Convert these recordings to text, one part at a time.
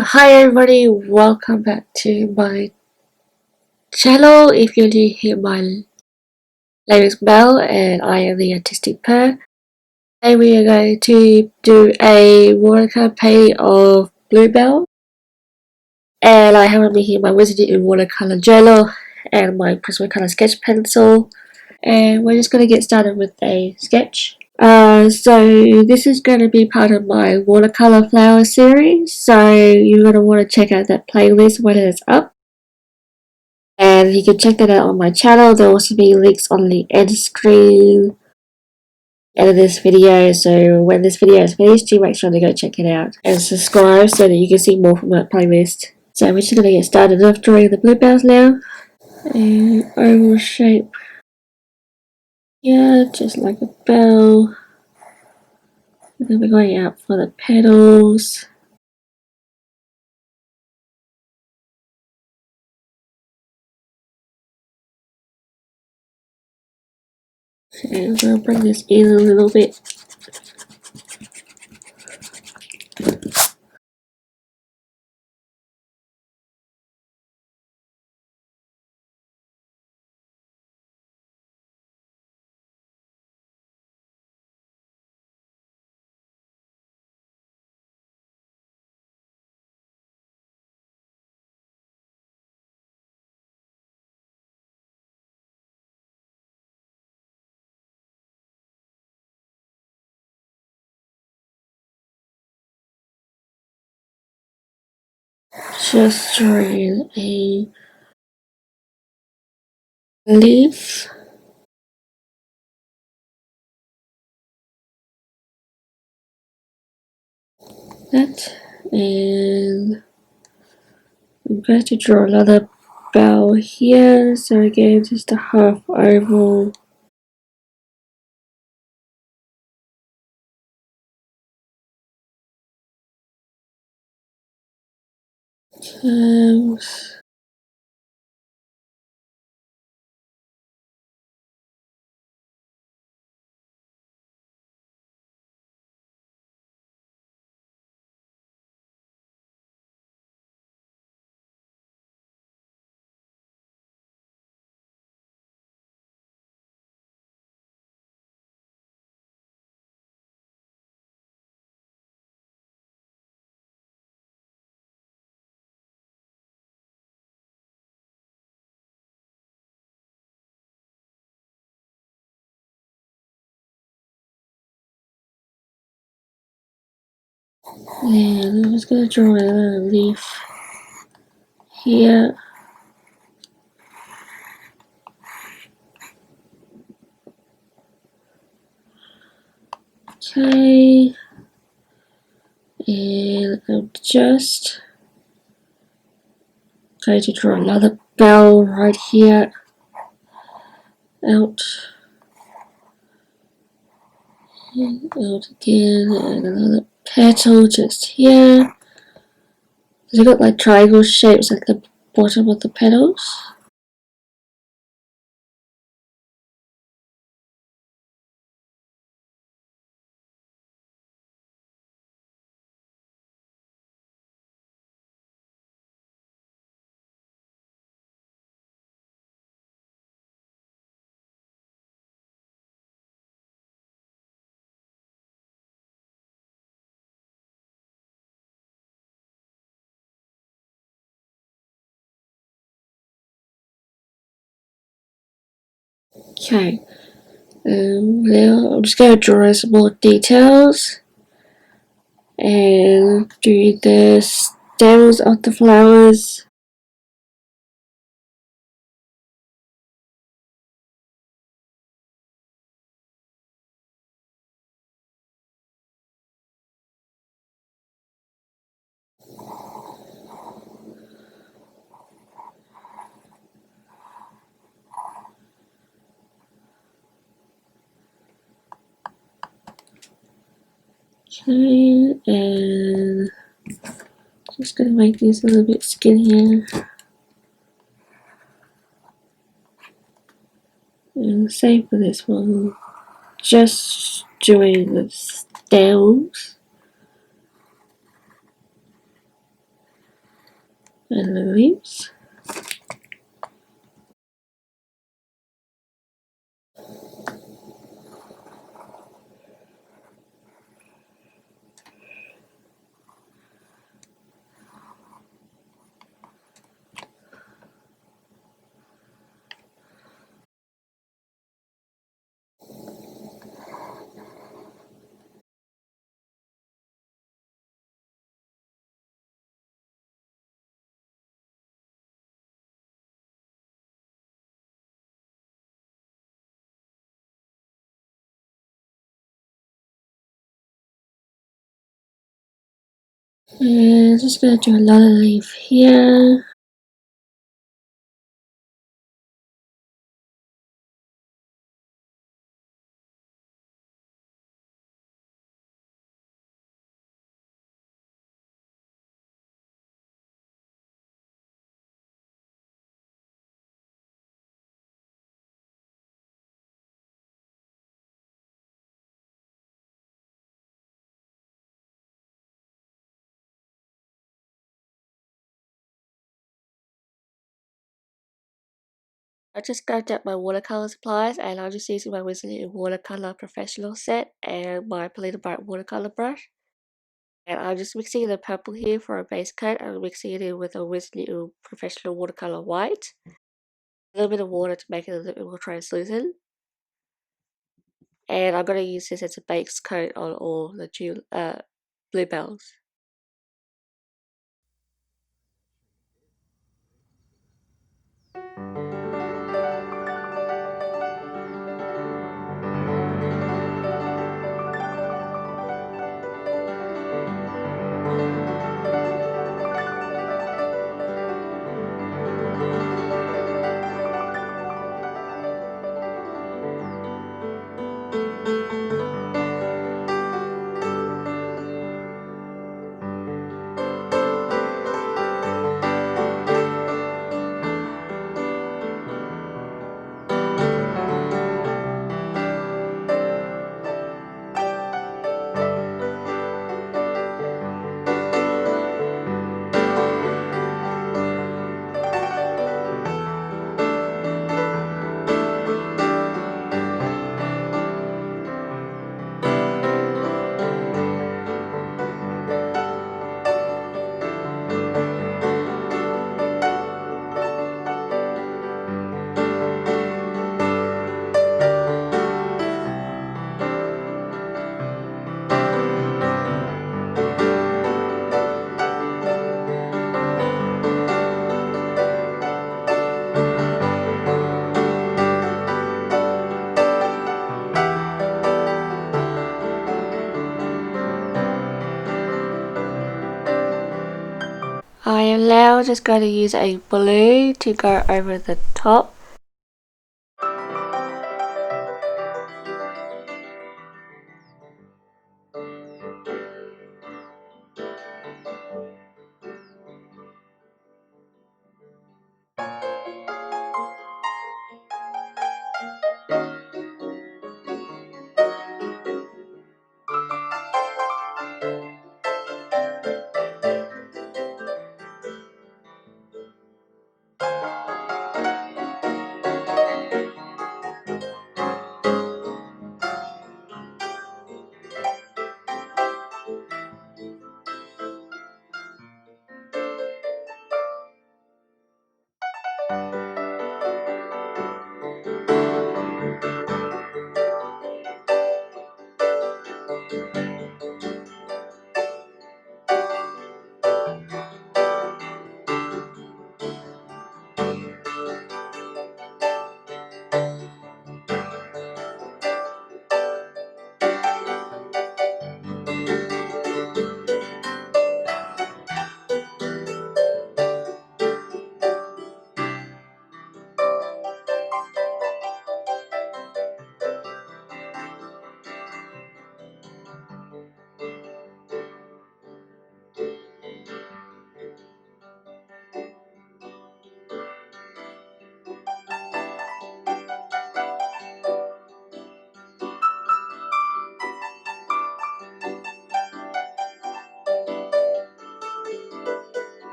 Hi everybody, welcome back to my channel. If you're new here, my name is Mel and I am the Artistic Per. Today we are going to do a watercolor painting of Bluebell. And I have with me here my Winsor Newton watercolor journal and my Prismacolor sketch pencil. And we're just going to get started with a sketch. So this is going to be part of my watercolor flower series, so you're going to want to check out that playlist when it's up, and you can check that out on my channel. There will also be links on the end screen of this video, so when this video is finished, you make sure to go check it out and subscribe so that you can see more from that playlist. So we're just going to get started off drawing the bluebells now. An oval shape, yeah, just like a bell. And then we're going out for the petals. And we'll bring this in a little bit. Just drawing a leaf. That, and I'm going to draw another bell here. So again, just a half oval. Terms. And I'm just going to draw another leaf here. Okay. And I'm just going to draw another bell right here. Out. And out again. And another petal just here. They've got like triangle shapes at the bottom of the petals. Okay, now I'm just going to draw some more details and do the stems of the flowers. Okay, and just going to make these a little bit skinnier. And same for this one, just doing the stems. and the leaves. And just gonna do another leaf here. I just grabbed up my watercolor supplies and I'm just using my Winsor Newton watercolor professional set and my Polina Bright watercolor brush. And I'm just mixing the purple here for a base coat and mixing it in with a Winsor Newton professional watercolor white. A little bit of water to make it a little bit more translucent. And I'm going to use this as a base coat on all the bluebells. I am now just going to use a blue to go over the top.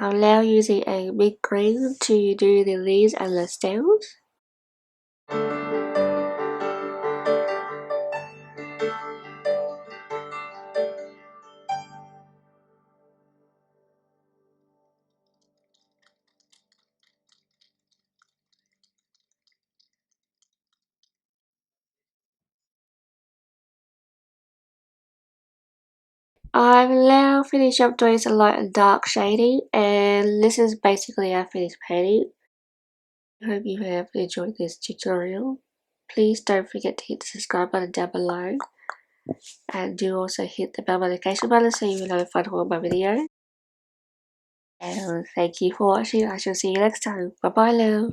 I'm now using a big green to do the leaves and the stems. I've now finished up doing some light and dark shading, and this is basically our finished painting. I hope you have enjoyed this tutorial. Please don't forget to hit the subscribe button down below, and do also hit the bell notification button so you'll be notified of all my videos. And thank you for watching. I shall see you next time. Bye bye now.